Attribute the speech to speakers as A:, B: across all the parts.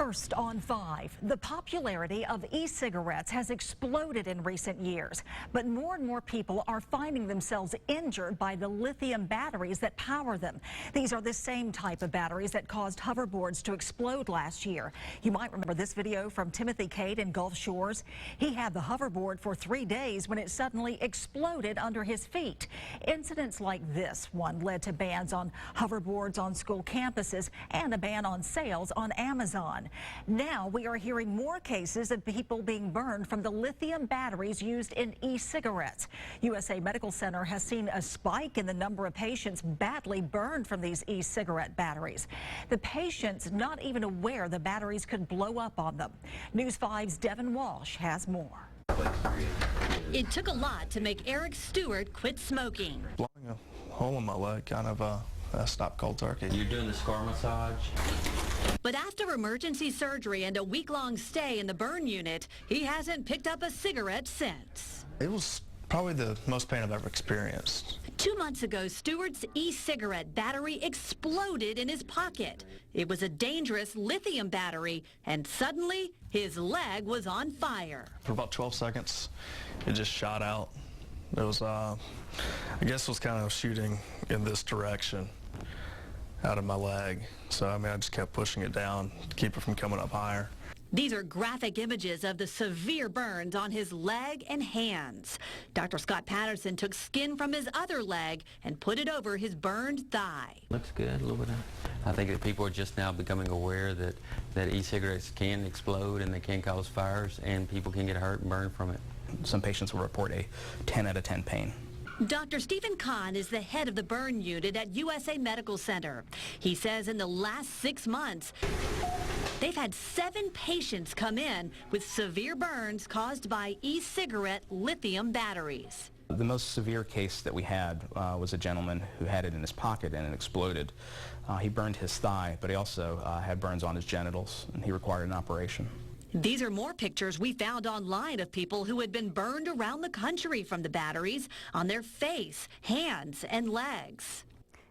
A: First on 5, the popularity of e-cigarettes has exploded in recent years, but more and more people are finding themselves injured by the lithium batteries that power them. These are the same type of batteries that caused hoverboards to explode last year. You might remember this video from Timothy Cade in Gulf Shores. He had the hoverboard for 3 days when it suddenly exploded under his feet. Incidents like this one led to bans on hoverboards on school campuses and a ban on sales on Amazon. Now we are hearing more cases of people being burned from the lithium batteries used in e-cigarettes. USA Medical Center has seen a spike in the number of patients badly burned from these e-cigarette batteries. The patients not even aware the batteries could blow up on them. News 5's Devin Walsh has more.
B: It took a lot to make Eric Stewart quit smoking.
C: Blowing a hole in my leg, kind of stopped cold turkey.
D: You're doing the scar massage?
B: But after emergency surgery and a week-long stay in the burn unit, he hasn't picked up a cigarette since.
C: It was probably the most pain I've ever experienced.
B: 2 months ago, Stewart's e-cigarette battery exploded in his pocket. It was a dangerous lithium battery, and suddenly his leg was on fire.
C: For about 12 seconds, it just shot out. It was, I guess it was kind of shooting in this direction out of my leg. So, I just kept pushing it down to keep it from coming up higher.
B: These are graphic images of the severe burns on his leg and hands. Dr. Scott Patterson took skin from his other leg and put it over his burned thigh.
D: Looks good, a little bit. I think that people are just now becoming aware that e-cigarettes can explode and they can cause fires and people can get hurt and burn from it.
E: Some patients will report a 10 out of 10 pain.
B: Dr. Stephen Kahn is the head of the burn unit at USA Medical Center. He says in the last 6 months, they've had 7 patients come in with severe burns caused by e-cigarette lithium batteries.
E: The most severe case that we had was a gentleman who had it in his pocket and it exploded. He burned his thigh, but he also had burns on his genitals, and he required an operation.
B: These are more pictures we found online of people who had been burned around the country from the batteries on their face, hands, and legs.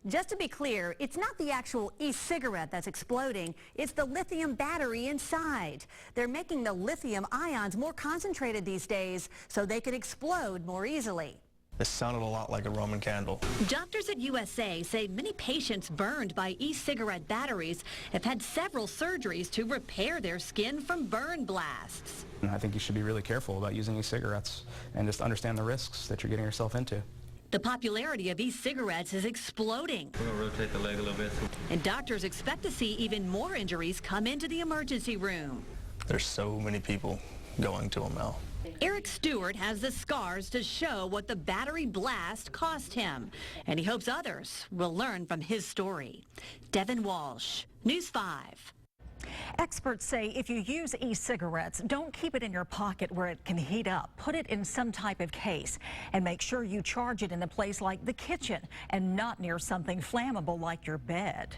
F: Just to be clear, it's not the actual e-cigarette that's exploding, it's the lithium battery inside. They're making the lithium ions more concentrated these days so they could explode more easily.
C: It sounded a lot like a Roman candle.
B: Doctors at USA say many patients burned by e-cigarette batteries have had several surgeries to repair their skin from burn blasts.
E: And I think you should be really careful about using e-cigarettes and just understand the risks that you're getting yourself into.
B: The popularity of e-cigarettes is exploding.
D: We're going to rotate the leg a little bit.
B: And doctors expect to see even more injuries come into the emergency room.
C: There's so many people going to them now.
B: Eric Stewart has the scars to show what the battery blast cost him, and he hopes others will learn from his story. Devin Walsh, News 5.
A: Experts say if you use e-cigarettes, don't keep it in your pocket where it can heat up. Put it in some type of case and make sure you charge it in a place like the kitchen and not near something flammable like your bed.